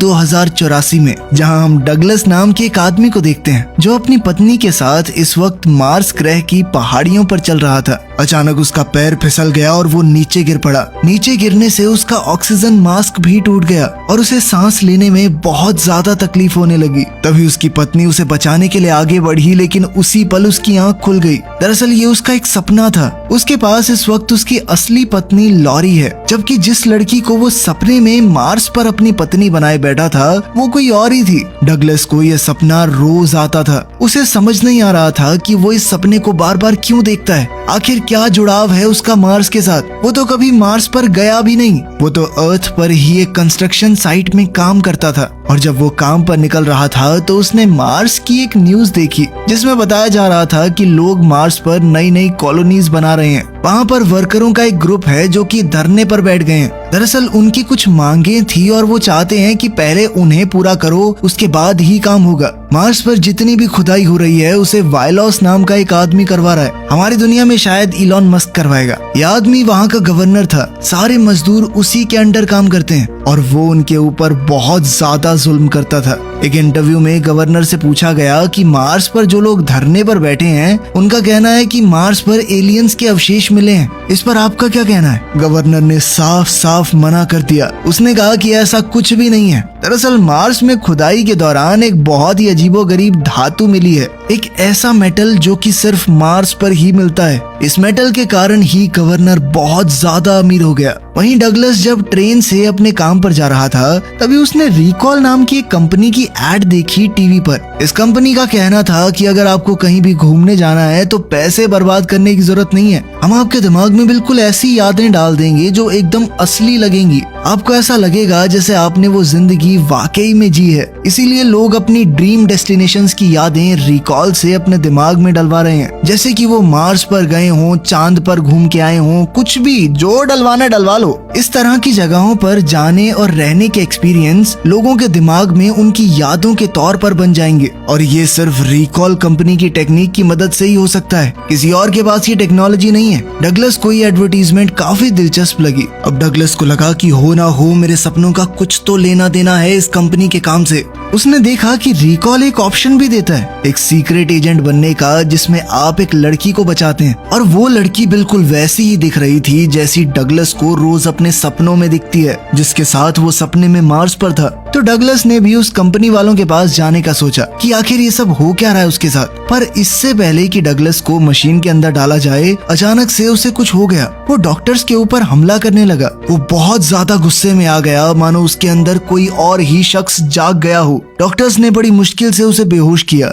2084 में, जहां हम डगलस नाम के एक आदमी को देखते हैं जो अपनी पत्नी के साथ इस वक्त मार्स ग्रह की पहाड़ियों पर चल रहा था। अचानक उसका पैर फिसल गया और वो नीचे गिर पड़ा। नीचे गिरने से उसका ऑक्सीजन मास्क भी टूट गया और उसे सांस लेने में बहुत ज्यादा तकलीफ होने लगी। तभी उसकी पत्नी उसे बचाने के लिए आगे बढ़ी, लेकिन उसी पल उसकी आंख खुल गई। दरअसल ये उसका एक सपना था। उसके पास इस वक्त उसकी असली पत्नी लॉरी है, जबकि जिस लड़की को वो सपने में मार्स पर अपनी पत्नी बनाए बैठा था वो कोई और ही थी। डगलस को यह सपना रोज आता था। उसे समझ नहीं आ रहा था कि वो इस सपने को बार बार क्यों देखता है। आखिर क्या जुड़ाव है उसका मार्स के साथ? वो तो कभी मार्स पर गया भी नहीं। वो तो अर्थ पर ही एक कंस्ट्रक्शन साइट में काम करता था, और जब वो काम पर निकल रहा था तो उसने मार्स की एक न्यूज देखी जिसमें बताया जा रहा था कि लोग मार्स पर नई नई कॉलोनीज बना रहे हैं। वहाँ पर वर्करों का एक ग्रुप है जो कि धरने पर बैठ गए हैं। दरअसल उनकी कुछ मांगे थी और वो चाहते हैं कि पहले उन्हें पूरा करो, उसके बाद ही काम होगा। मार्स पर जितनी भी खुदाई हो रही है उसे वाइलॉस नाम का एक आदमी करवा रहा है। हमारी दुनिया में शायद इलॉन मस्क करवाएगा। यह आदमी वहाँ का गवर्नर था। सारे मजदूर उसी के अंडर काम करते हैं और वो उनके ऊपर बहुत ज्यादा जुल्म करता था। एक इंटरव्यू में गवर्नर से पूछा गया कि मार्स पर जो लोग धरने पर बैठे हैं उनका कहना है कि मार्स पर एलियंस के अवशेष मिले हैं। इस पर आपका क्या कहना है? गवर्नर ने साफ साफ मना कर दिया। उसने कहा कि ऐसा कुछ भी नहीं है। दरअसल मार्स में खुदाई के दौरान एक बहुत ही अजीबोगरीब धातु मिली है, एक ऐसा मेटल जो कि सिर्फ मार्स पर ही मिलता है। इस मेटल के कारण ही गवर्नर बहुत ज्यादा अमीर हो गया। वहीं डगलस जब ट्रेन से अपने काम पर जा रहा था तभी उसने रिकॉल नाम की एक कंपनी की एड देखी टीवी पर। इस कंपनी का कहना था कि अगर आपको कहीं भी घूमने जाना है तो पैसे बर्बाद करने की जरूरत नहीं है। हम आपके दिमाग में बिल्कुल ऐसी यादें डाल देंगे जो एकदम असली लगेंगी। आपको ऐसा लगेगा जैसे आपने वो जिंदगी वाकई में जी है। इसीलिए लोग अपनी ड्रीम डेस्टिनेशंस की यादें रिकॉल से अपने दिमाग में डलवा रहे हैं, जैसे कि वो मार्स पर गए हों, चांद पर घूम के आए हों, कुछ भी जो डलवाना डलवा लो। इस तरह की जगहों पर जाने और रहने के एक्सपीरियंस लोगों के दिमाग में उनकी यादों के तौर पर बन जाएंगे, और ये सिर्फ रिकॉल कंपनी की टेक्निक की मदद से ही हो सकता है। किसी और के पास ये टेक्नोलॉजी नहीं है। डगलस को ये एडवर्टीजमेंट काफी दिलचस्प लगी। अब डगलस को लगा कि हो ना हो मेरे सपनों का कुछ तो लेना देना है इस कंपनी के काम से। उसने देखा कि रिकॉल एक ऑप्शन भी देता है, एक सीक्रेट एजेंट बनने का, जिसमें आप एक लड़की को बचाते हैं, और वो लड़की बिल्कुल वैसी ही दिख रही थी जैसी डगलस को रोज अपने सपनों में दिखती है, जिसके साथ वो सपने में मार्स पर था। तो डगलस ने भी उस कंपनी वालों के पास जाने का सोचा कि आखिर ये सब हो क्या रहा है उसके साथ। पर इससे पहले कि डगलस को मशीन के अंदर डाला जाए, अचानक से उसे कुछ हो गया। वो डॉक्टर्स के ऊपर हमला करने लगा। वो बहुत ज्यादा गुस्से में आ गया, मानो उसके अंदर कोई और ही शख्स जाग गया हो। डॉक्टर्स ने बड़ी मुश्किल से उसे बेहोश किया।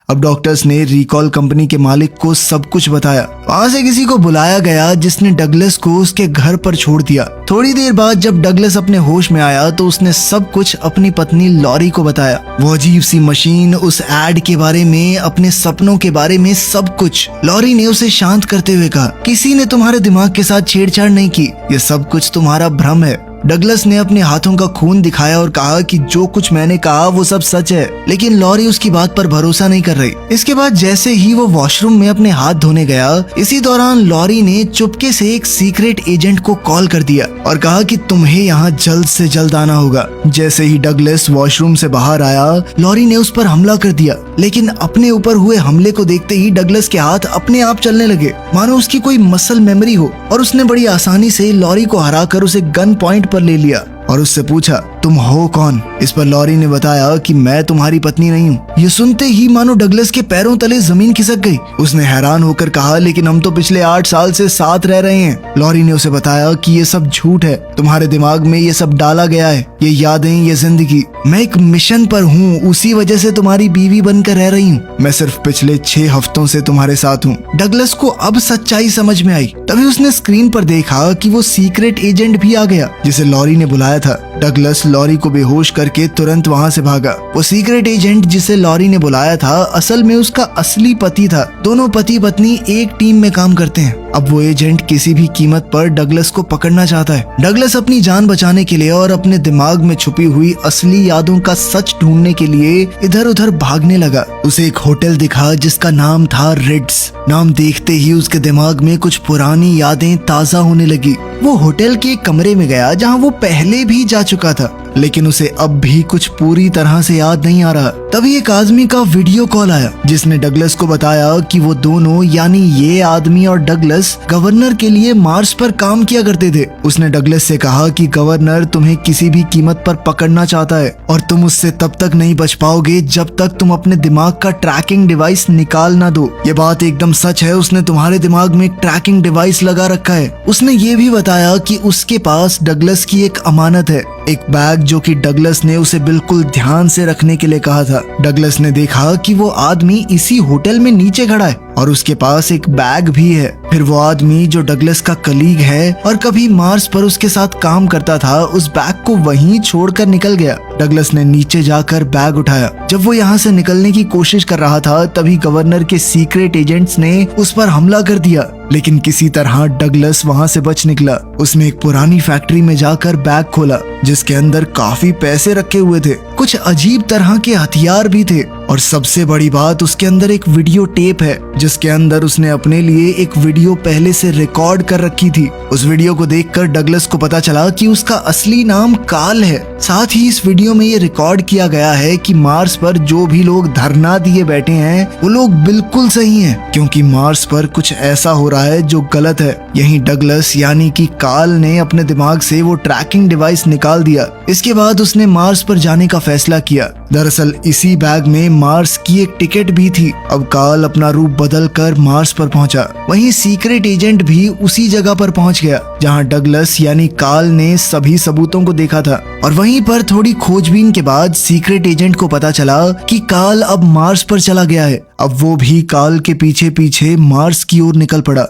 अब डॉक्टर्स ने रिकॉल कंपनी के मालिक को सब कुछ बताया। वहाँ से किसी को बुलाया गया जिसने डगलस को उसके घर पर छोड़ दिया। थोड़ी देर बाद जब डगलस अपने होश में आया तो उसने सब कुछ अपनी पत्नी लॉरी को बताया। वो अजीब सी मशीन, उस एड के बारे में, अपने सपनों के बारे में, सब कुछ। लॉरी ने उसे शांत करते हुए कहा, किसी ने तुम्हारे दिमाग के साथ छेड़छाड़ नहीं की, ये सब कुछ तुम्हारा भ्रम है। डगलस ने अपने हाथों का खून दिखाया और कहा कि जो कुछ मैंने कहा वो सब सच है, लेकिन लॉरी उसकी बात पर भरोसा नहीं कर रही। इसके बाद जैसे ही वो वॉशरूम में अपने हाथ धोने गया, इसी दौरान लॉरी ने चुपके से एक सीक्रेट एजेंट को कॉल कर दिया और कहा कि तुम्हें यहाँ जल्द से जल्द आना होगा। जैसे ही डगलस वॉशरूम से बाहर आया, लॉरी ने उस पर हमला कर दिया, लेकिन अपने ऊपर हुए हमले को देखते ही डगलस के हाथ अपने आप चलने लगे, मानो उसकी कोई मसल मेमोरी हो, और उसने बड़ी आसानी से लॉरी को हराकर उसे गन पॉइंट पर ले लिया और उससे पूछा, तुम हो कौन? इस पर लॉरी ने बताया कि मैं तुम्हारी पत्नी नहीं हूँ। ये सुनते ही मानो डगलस के पैरों तले जमीन खिसक गई। उसने हैरान होकर कहा, लेकिन हम तो पिछले 8 साल से साथ रह रहे हैं। लॉरी ने उसे बताया कि ये सब झूठ है, तुम्हारे दिमाग में ये सब डाला गया है, ये यादें, ये जिंदगी। मैं एक मिशन पर हूँ, उसी वजह से तुम्हारी बीवी बनकर रह रही हूँ। मैं सिर्फ पिछले 6 हफ्तों से तुम्हारे साथ हूँ। डगलस को अब सच्चाई समझ में आई। तभी उसने स्क्रीन पर देखा कि वो सीक्रेट एजेंट भी आ गया जिसे लॉरी ने बुलाया था। डगलस लॉरी को बेहोश करके तुरंत वहाँ से भागा। वो सीक्रेट एजेंट जिसे लॉरी ने बुलाया था असल में उसका असली पति था। दोनों पति पत्नी एक टीम में काम करते हैं। अब वो एजेंट किसी भी कीमत पर डगलस को पकड़ना चाहता है। डगलस अपनी जान बचाने के लिए और अपने दिमाग में छुपी हुई असली यादों का सच ढूंढने के लिए इधर उधर भागने लगा। उसे एक होटल दिखा जिसका नाम था रिड्स। नाम देखते ही उसके दिमाग में कुछ पुरानी यादें ताजा होने लगी। वो होटल के एक कमरे में गया जहाँ वो पहले भी जा चुका था। लेकिन उसे अब भी कुछ पूरी तरह से याद नहीं आ रहा। तभी एक आदमी का वीडियो कॉल आया जिसने डगलस को बताया कि वो दोनों यानी ये आदमी और डगलस गवर्नर के लिए मार्स पर काम किया करते थे। उसने डगलस से कहा कि गवर्नर तुम्हें किसी भी कीमत पर पकड़ना चाहता है और तुम उससे तब तक नहीं बच पाओगे जब तक तुम अपने दिमाग का ट्रैकिंग डिवाइस निकाल ना दो। ये बात एकदम सच है, उसने तुम्हारे दिमाग में एक ट्रैकिंग डिवाइस लगा रखा है। उसने ये भी बताया कि उसके पास डगलस की एक अमानत है, एक बैग जो कि डगलस ने उसे बिल्कुल ध्यान से रखने के लिए कहा था। डगलस ने देखा कि वो आदमी इसी होटल में नीचे खड़ा है और उसके पास एक बैग भी है। फिर वो आदमी जो डगलस का कलीग है और कभी मार्स पर उसके साथ काम करता था, उस बैग को वहीं छोड़कर निकल गया। डगलस ने नीचे जाकर बैग उठाया। जब वो यहाँ से निकलने की कोशिश कर रहा था तभी गवर्नर के सीक्रेट एजेंट्स ने उस पर हमला कर दिया, लेकिन किसी तरह डगलस वहाँ से बच निकला। उसने एक पुरानी फैक्ट्री में जाकर बैग खोला जिसके अंदर काफी पैसे रखे हुए थे, कुछ अजीब तरह के हथियार भी थे और सबसे बड़ी बात उसके अंदर एक वीडियो टेप है जिसके अंदर उसने अपने लिए एक वीडियो पहले से रिकॉर्ड कर रखी थी। उस वीडियो को देखकर डगलस को पता चला कि उसका असली नाम काल है। साथ ही इस वीडियो में ये रिकॉर्ड किया गया है कि मार्स पर जो भी लोग धरना दिए बैठे हैं वो लोग बिल्कुल सही हैं, क्योंकि मार्स पर कुछ ऐसा हो रहा है जो गलत है। यहीं डगलस यानी कि काल ने अपने दिमाग से वो ट्रैकिंग डिवाइस निकाल दिया। इसके बाद उसने मार्स पर जाने का फैसला किया। दरअसल इसी बैग में मार्स की एक टिकट भी थी। अब काल अपना रूप बदलकर मार्स पर पहुंचा। वहीं सीक्रेट एजेंट भी उसी जगह पर पहुंच गया जहां डगलस यानी काल ने सभी सबूतों को देखा था। और वहीं पर थोड़ी खोजबीन के बाद सीक्रेट एजेंट को पता चला कि काल अब मार्स पर चला गया है। अब वो भी काल के पीछे पीछे मार्स की ओर निकल पड़ा।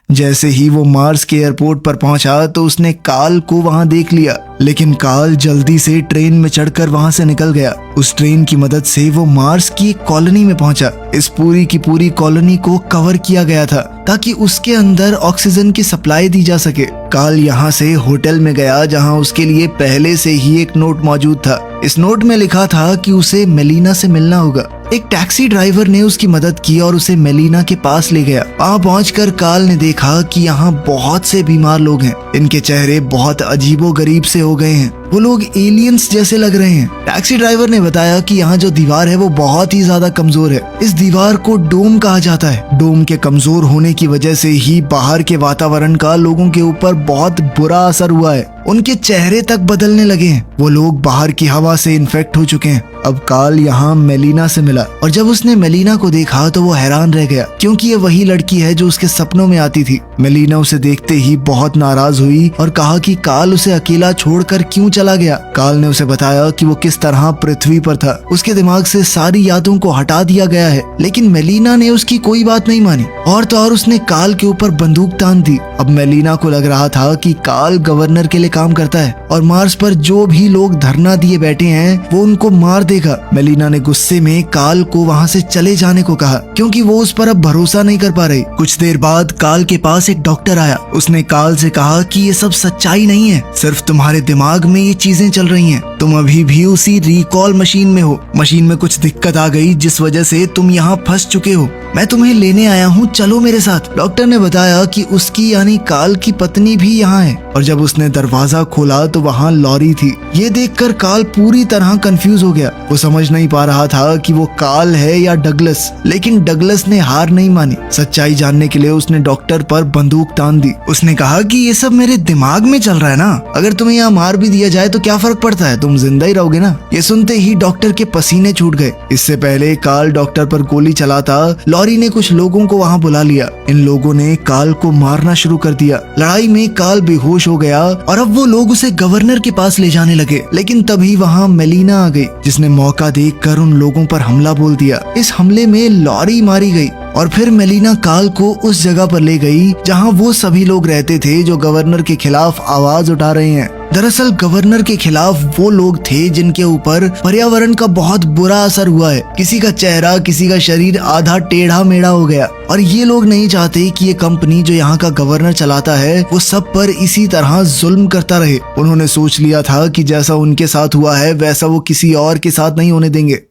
जैसे ही वो मार्स के एयरपोर्ट पर पहुंचा तो उसने काल को वहां देख लिया, लेकिन काल जल्दी से ट्रेन में चढ़कर वहां से निकल गया। उस ट्रेन की मदद से वो मार्स की एक कॉलोनी में पहुंचा। इस पूरी की पूरी कॉलोनी को कवर किया गया था ताकि उसके अंदर ऑक्सीजन की सप्लाई दी जा सके। काल यहाँ से होटल में गया जहाँ उसके लिए पहले से ही एक नोट मौजूद था। इस नोट में लिखा था कि उसे मेलिना से मिलना होगा। एक टैक्सी ड्राइवर ने उसकी मदद की और उसे मेलिना के पास ले गया। वहाँ पहुंचकर काल ने देखा कि यहाँ बहुत से बीमार लोग हैं। इनके चेहरे बहुत अजीबोगरीब से हो गए हैं, वो लोग एलियंस जैसे लग रहे हैं। टैक्सी ड्राइवर ने बताया कि यहाँ जो दीवार है वो बहुत ही ज्यादा कमजोर है। इस दीवार को डोम कहा जाता है। डोम के कमजोर होने की वजह से ही बाहर के वातावरण का लोगों के ऊपर बहुत बुरा असर हुआ है। उनके चेहरे तक बदलने लगे हैं। वो लोग बाहर की हवा से इन्फेक्ट हो चुके हैं। अब काल यहाँ मेलिना से मिला और जब उसने मेलिना को देखा तो वो हैरान रह गया, क्योंकि ये वही लड़की है जो उसके सपनों में आती थी। मेलिना उसे देखते ही बहुत नाराज हुई और कहा कि काल उसे अकेला छोड़कर क्यों चला गया। काल ने उसे बताया कि वो किस तरह पृथ्वी पर था। उसके दिमाग से सारी यादों को हटा दिया गया है, लेकिन मेलिना ने उसकी कोई बात नहीं मानी और तो और उसने काल के ऊपर बंदूक तान दी। अब मेलिना को लग रहा था कि काल गवर्नर के लिए काम करता है और मार्स पर जो भी लोग धरना दिए बैठे हैं वो उनको मार देगा। मेलिना ने गुस्से में काल को वहाँ से चले जाने को कहा, क्योंकि वो उस पर अब भरोसा नहीं कर पा रही। कुछ देर बाद काल के पास एक डॉक्टर आया। उसने काल से कहा कि ये सब सच्चाई नहीं है, सिर्फ तुम्हारे दिमाग में ये चीजें चल रही हैं। तुम अभी भी उसी रिकॉल मशीन में हो। मशीन में कुछ दिक्कत आ गई जिस वजह से तुम यहाँ फंस चुके हो। मैं तुम्हें लेने आया हूँ, चलो मेरे साथ। डॉक्टर ने बताया कि उसकी यानी काल की पत्नी भी यहाँ है और जब उसने दरवाजा खोला तो वहाँ लॉरी थी। ये देखकर काल पूरी तरह कंफ्यूज हो गया। वो समझ नहीं पा रहा था कि वो काल है या डगलस, लेकिन डगलस ने हार नहीं मानी। सच्चाई जानने के लिए उसने डॉक्टर पर बंदूक तान दी। उसने कहा कि ये सब मेरे दिमाग में चल रहा है ना, अगर तुम्हें यहाँ मार भी दिया जाए तो क्या फर्क पड़ता है, तुम जिंदा ही रहोगे ना। ये सुनते ही डॉक्टर के पसीने छूट गए। इससे पहले काल डॉक्टर पर गोली चलाता, लॉरी ने कुछ लोगों को वहाँ बुला लिया। इन लोगों ने काल को मारना शुरू कर दिया। लड़ाई में काल बेहोश हो गया और अब वो लोग उसे गवर्नर के पास ले जाने लगे, लेकिन तभी वहाँ मेलिना आ गई जिसने मौका देखकर उन लोगों पर हमला बोल दिया। इस हमले में लॉरी मारी गई और फिर मेलिना काल को उस जगह पर ले गई जहां वो सभी लोग रहते थे जो गवर्नर के खिलाफ आवाज उठा रहे हैं। दरअसल गवर्नर के खिलाफ वो लोग थे जिनके ऊपर पर्यावरण का बहुत बुरा असर हुआ है। किसी का चेहरा, किसी का शरीर आधा टेढ़ा मेढ़ा हो गया और ये लोग नहीं चाहते कि ये कंपनी जो यहाँ का गवर्नर चलाता है वो सब पर इसी तरह जुल्म करता रहे। उन्होंने सोच लिया था कि जैसा उनके साथ हुआ है वैसा वो किसी और के साथ नहीं होने देंगे।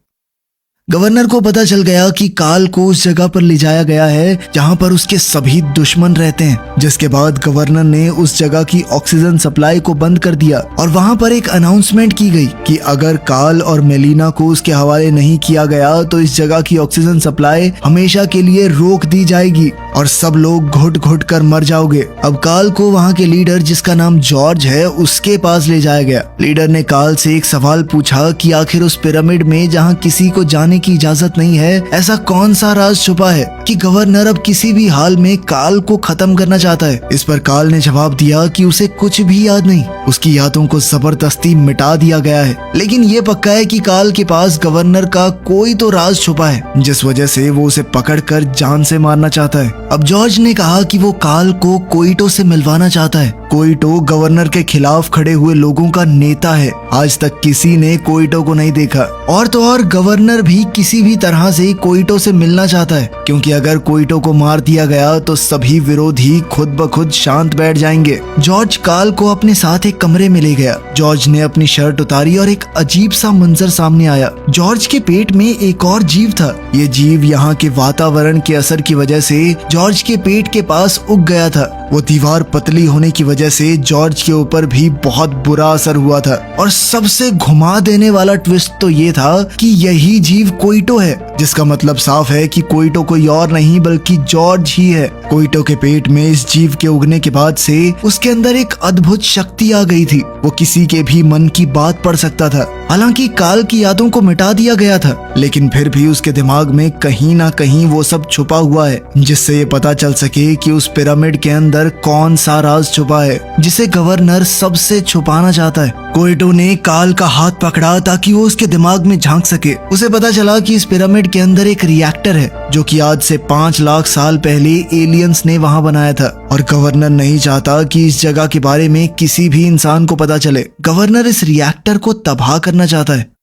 गवर्नर को पता चल गया कि काल को उस जगह पर ले जाया गया है जहां पर उसके सभी दुश्मन रहते हैं। जिसके बाद गवर्नर ने उस जगह की ऑक्सीजन सप्लाई को बंद कर दिया और वहां पर एक अनाउंसमेंट की गई कि अगर काल और मेलिना को उसके हवाले नहीं किया गया तो इस जगह की ऑक्सीजन सप्लाई हमेशा के लिए रोक दी जाएगी और सब लोग घुट घुट कर मर जाओगे। अब काल को वहाँ के लीडर जिसका नाम जॉर्ज है उसके पास ले जाया गया। लीडर ने काल से एक सवाल पूछा कि आखिर उस पिरामिड में जहाँ किसी को जाने की इजाजत नहीं है ऐसा कौन सा राज छुपा है कि गवर्नर अब किसी भी हाल में काल को खत्म करना चाहता है। इस पर काल ने जवाब दिया कि उसे कुछ भी याद नहीं, उसकी यादों को जबरदस्ती मिटा दिया गया है, लेकिन ये पक्का है कि काल के पास गवर्नर का कोई तो राज छुपा है जिस वजह से वो उसे पकड़कर जान से मारना चाहता है। अब जॉर्ज ने कहा कि वो काल को कोइटो से मिलवाना चाहता है। कोइटो गवर्नर के खिलाफ खड़े हुए लोगों का नेता है। आज तक किसी ने कोइटो को नहीं देखा और तो और गवर्नर भी किसी भी तरह से कोइटो से मिलना चाहता है, क्योंकि अगर कोइटो को मार दिया गया तो सभी विरोधी खुद ब खुद शांत बैठ जाएंगे। जॉर्ज काल को अपने साथ एक कमरे में ले गया। जॉर्ज ने अपनी शर्ट उतारी और एक अजीब सा मंजर सामने आया। जॉर्ज के पेट में एक और जीव था। ये जीव यहाँ के वातावरण के असर की वजह से जॉर्ज के पेट के पास उग गया था। वो दीवार पतली होने की वजह से जॉर्ज के ऊपर भी बहुत बुरा असर हुआ था और सबसे घुमा देने वाला ट्विस्ट तो ये था कि यही जीव कोइटो है, जिसका मतलब साफ है कि कोइटो कोई और नहीं बल्कि जॉर्ज ही है। कोइटो के पेट में इस जीव के उगने के बाद से उसके अंदर एक अद्भुत शक्ति आ गई थी। वो किसी के भी मन की बात पढ़ सकता था। हालांकि काल की यादों को मिटा दिया गया था, लेकिन फिर भी उसके दिमाग में कहीं ना कहीं वो सब छुपा हुआ है, जिससे ये पता चल सके कि उस पिरामिड के अंदर कौन सा राज छुपा है जिसे गवर्नर सबसे छुपाना चाहता है। कोइटो ने काल का हाथ पकड़ा ताकि वो उसके दिमाग में झांक सके। उसे पता चला कि इस पिरामिड के अंदर एक रिएक्टर है जो कि आज से 5 लाख साल पहले एलियंस ने वहां बनाया था और गवर्नर नहीं चाहता कि इस जगह के बारे में किसी भी इंसान को पता चले। गवर्नर इस रिएक्टर को तबाह करना चाहता है।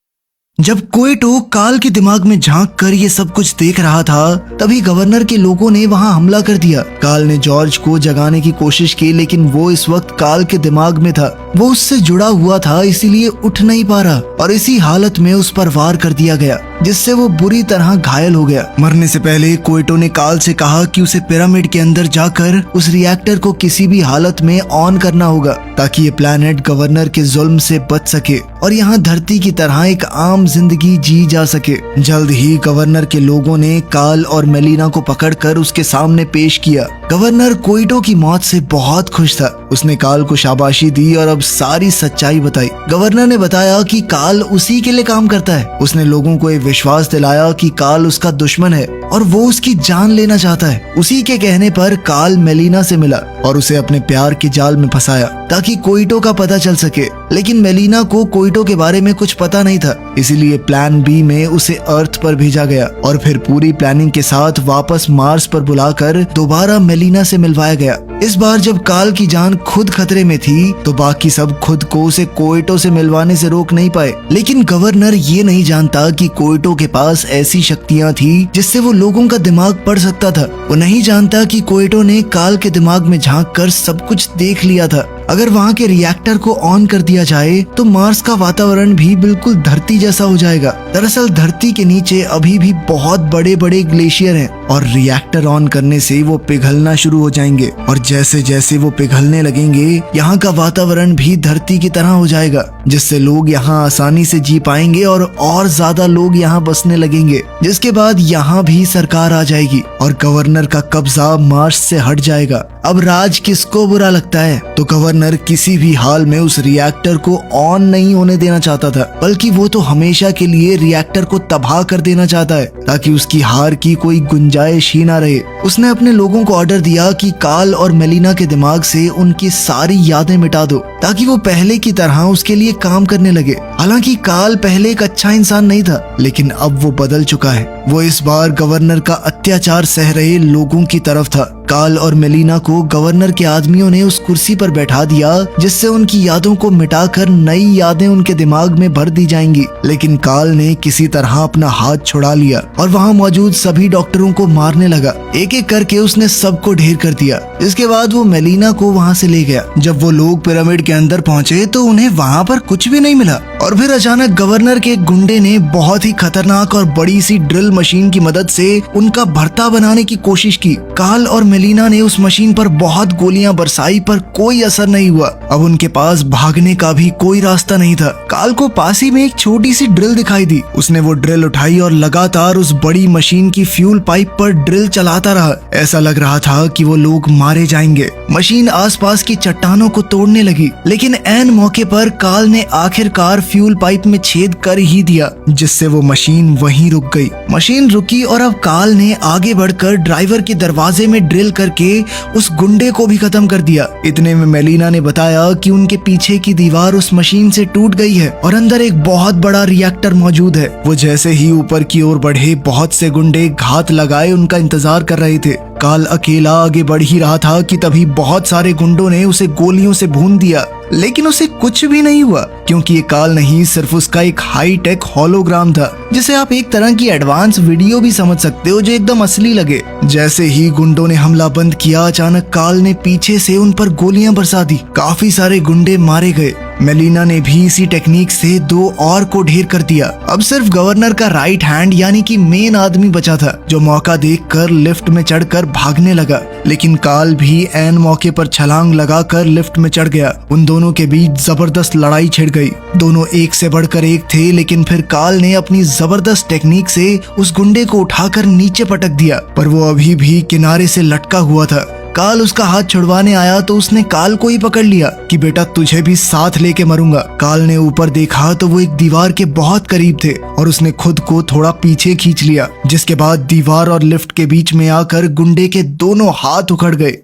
जब कोइटो काल के दिमाग में झांक कर ये सब कुछ देख रहा था, तभी गवर्नर के लोगों ने वहां हमला कर दिया। काल ने जॉर्ज को जगाने की कोशिश की, लेकिन वो इस वक्त काल के दिमाग में था। वो उससे जुड़ा हुआ था, इसीलिए उठ नहीं पा रहा और इसी हालत में उस पर वार कर दिया गया, जिससे वो बुरी तरह घायल हो गया। मरने से पहले कोइटो ने काल से कहा कि उसे पिरामिड के अंदर जाकर उस रिएक्टर को किसी भी हालत में ऑन करना होगा ताकि ये प्लेनेट गवर्नर के जुल्म से बच सके और यहाँ धरती की तरह एक आम जिंदगी जी जा सके। जल्द ही गवर्नर के लोगों ने काल और मेलिना को पकड़कर उसके सामने पेश किया। गवर्नर कोइटो की मौत से बहुत खुश था। उसने काल को शाबाशी दी और अब सारी सच्चाई बताई। गवर्नर ने बताया कि काल उसी के लिए काम करता है। उसने लोगों को ये विश्वास दिलाया कि काल उसका दुश्मन है और वो उसकी जान लेना चाहता है। उसी के कहने पर काल मेलिना से मिला और उसे अपने प्यार के जाल में फंसाया ताकि कोइटो का पता चल सके, लेकिन मेलिना को कोइटो के बारे में कुछ पता नहीं था, इसीलिए प्लान बी में उसे अर्थ पर भेजा गया और फिर पूरी प्लानिंग के साथ वापस मार्स पर बुलाकर दोबारा मेलिना से मिलवाया गया। इस बार जब काल की जान खुद खतरे में थी तो बाकी सब खुद को उसे कोइटो से मिलवाने से रोक नहीं पाए, लेकिन गवर्नर ये नहीं जानता कि कोइटो के पास ऐसी शक्तियां थी जिससे वो लोगों का दिमाग पढ़ सकता था। वो नहीं जानता कि कोइटो ने काल के दिमाग में झांक कर सब कुछ देख लिया था। अगर वहाँ के रिएक्टर को ऑन कर दिया जाए तो मार्स का वातावरण भी बिल्कुल धरती जैसा हो जाएगा। दरअसल धरती के नीचे अभी भी बहुत बड़े बड़े ग्लेशियर हैं और रिएक्टर ऑन करने से वो पिघलना शुरू हो जाएंगे और जैसे जैसे वो पिघलने लगेंगे यहाँ का वातावरण भी धरती की तरह हो जाएगा, जिससे लोग यहाँ आसानी से जी पाएंगे और ज्यादा लोग यहाँ बसने लगेंगे, जिसके बाद यहाँ भी सरकार आ जाएगी और गवर्नर का कब्जा मार्स से हट जाएगा। अब राज किसको बुरा लगता है? तो गवर्नर किसी भी हाल में उस रिएक्टर को ऑन नहीं होने देना चाहता था, बल्कि वो तो हमेशा के लिए रिएक्टर को तबाह कर देना चाहता है ताकि उसकी हार की कोई गुंजाइश ही ना रहे। उसने अपने लोगों को ऑर्डर दिया कि काल और मेलिना के दिमाग से उनकी सारी यादें मिटा दो ताकि वो पहले की तरह उसके लिए काम करने लगे। हालांकि काल पहले एक अच्छा इंसान नहीं था, लेकिन अब वो बदल चुका है। वो इस बार गवर्नर का अत्याचार सह रहे लोगों की तरफ था। काल और मेलिना को गवर्नर के आदमियों ने उस कुर्सी पर बैठा दिया जिससे उनकी यादों को मिटाकर नई यादें उनके दिमाग में भर दी जाएंगी, लेकिन काल ने किसी तरह अपना हाथ छुड़ा लिया और वहाँ मौजूद सभी डॉक्टरों को मारने लगा। एक एक करके उसने सबको ढेर कर दिया। इसके बाद वो मेलिना को वहाँ से ले गया। जब वो लोग पिरामिड के अंदर पहुँचे तो उन्हें वहाँ पर कुछ भी नहीं मिला और फिर अचानक गवर्नर के एक गुंडे ने बहुत ही खतरनाक और बड़ी सी ड्रिल मशीन की मदद से उनका भर्ता बनाने की कोशिश की। कार्ल और मेलिना ने उस मशीन पर बहुत गोलियां बरसाई पर कोई असर नहीं हुआ। अब उनके पास भागने का भी कोई रास्ता नहीं था। कार्ल को पास ही में एक छोटी सी ड्रिल दिखाई दी। उसने वो ड्रिल उठाई और लगातार उस बड़ी मशीन की फ्यूल पाइप पर ड्रिल चलाता रहा। ऐसा लग रहा था कि वो लोग मारे जाएंगे। मशीन आसपास की चट्टानों को तोड़ने लगी, लेकिन ऐन मौके पर कार्ल ने आखिरकार फ्यूल पाइप में छेद कर ही दिया, जिससे वो मशीन वहीं रुक गई। मशीन रुकी और अब कार्ल ने आगे बढ़कर ड्राइवर के दरवाजे में ड्रिल करके उस गुंडे को भी खत्म कर दिया। इतने में मेलिना ने बताया कि उनके पीछे की दीवार उस मशीन से टूट गई है और अंदर एक बहुत बड़ा रिएक्टर मौजूद है। वो जैसे ही ऊपर की ओर बढ़े, बहुत से गुंडे घात लगाए उनका इंतजार कर रहे थे। कार्ल अकेला आगे बढ़ ही रहा था कि तभी बहुत सारे गुंडों ने उसे गोलियों से भून दिया, लेकिन उसे कुछ भी नहीं हुआ, क्योंकि ये कार्ल नहीं, सिर्फ उसका एक हाई टेक होलोग्राम था, जिसे आप एक तरह की एडवांस वीडियो भी समझ सकते हो, जो एकदम असली लगे। जैसे ही गुंडों ने हमला बंद किया, अचानक कार्ल ने पीछे से उन पर गोलियां बरसा दी। काफी सारे गुंडे मारे गए। मेलिना ने भी इसी टेक्निक से 2 और को ढेर कर दिया। अब सिर्फ गवर्नर का राइट हैंड यानी कि मेन आदमी बचा था, जो मौका देखकर लिफ्ट में चढ़कर भागने लगा। लेकिन कार्ल भी ऐन मौके पर छलांग लगाकर लिफ्ट में चढ़ गया। उन दोनों के बीच जबरदस्त लड़ाई छिड़ गई। दोनों एक से बढ़कर एक थे, लेकिन फिर कार्ल ने अपनी जबरदस्त टेक्निक से उस गुंडे को उठाकर नीचे पटक दिया, पर वो अभी भी किनारे से लटका हुआ था। कार्ल उसका हाथ छुड़वाने आया तो उसने कार्ल को ही पकड़ लिया कि बेटा तुझे भी साथ लेके मरूंगा। कार्ल ने ऊपर देखा तो वो एक दीवार के बहुत करीब थे और उसने खुद को थोड़ा पीछे खींच लिया, जिसके बाद दीवार और लिफ्ट के बीच में आकर गुंडे के दोनों हाथ उखड़ गए।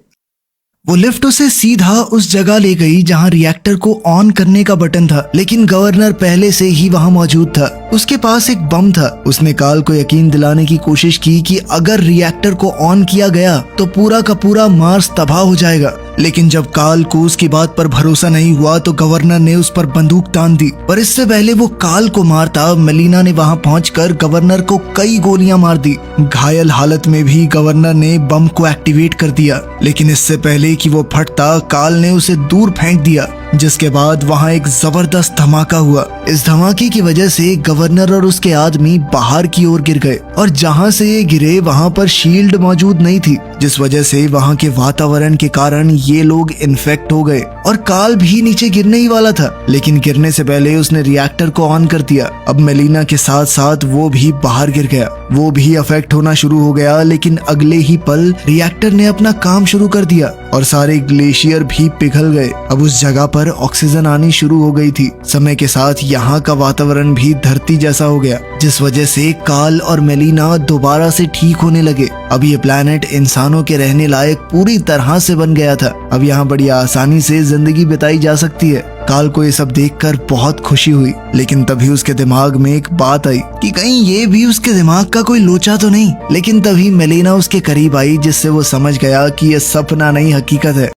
वो लिफ्ट उसे सीधा उस जगह ले गई जहां रिएक्टर को ऑन करने का बटन था, लेकिन गवर्नर पहले से ही वहां मौजूद था। उसके पास एक बम था। उसने कार्ल को यकीन दिलाने की कोशिश की कि अगर रिएक्टर को ऑन किया गया तो पूरा का पूरा मार्स तबाह हो जाएगा। लेकिन जब कार्ल को उसकी बात पर भरोसा नहीं हुआ तो गवर्नर ने उस पर बंदूक तान दी। पर इससे पहले वो कार्ल को मारता, मेलिना ने वहां पहुंचकर गवर्नर को कई गोलियां मार दी। घायल हालत में भी गवर्नर ने बम को एक्टिवेट कर दिया, लेकिन इससे पहले कि वो फटता, कार्ल ने उसे दूर फेंक दिया, जिसके बाद वहां एक जबरदस्त धमाका हुआ। इस धमाके की वजह से गवर्नर और उसके आदमी बाहर की ओर गिर गए और जहां से ये गिरे वहां पर शील्ड मौजूद नहीं थी, जिस वजह से वहां के वातावरण के कारण ये लोग इन्फेक्ट हो गए। और कार्ल भी नीचे गिरने ही वाला था, लेकिन गिरने से पहले उसने रिएक्टर को ऑन कर दिया। अब मेलिना के साथ साथ वो भी बाहर गिर गया। वो भी अफेक्ट होना शुरू हो गया, लेकिन अगले ही पल रिएक्टर ने अपना काम शुरू कर दिया और सारे ग्लेशियर भी पिघल गए। अब उस जगह पर ऑक्सीजन आनी शुरू हो गई थी। समय के साथ यहाँ का वातावरण भी धरती जैसा हो गया, जिस वजह से कार्ल और मेलिना दोबारा से ठीक होने लगे। अब ये प्लैनेट इंसानों के रहने लायक पूरी तरह से बन गया था। अब यहाँ बड़ी आसानी से जिंदगी बिताई जा सकती है। कार्ल को ये सब देखकर बहुत खुशी हुई, लेकिन तभी उसके दिमाग में एक बात आई कि कहीं ये भी उसके दिमाग का कोई लोचा तो नहीं। लेकिन तभी मेलिना उसके करीब आई, जिससे वो समझ गया कि ये सपना नहीं हकीकत है।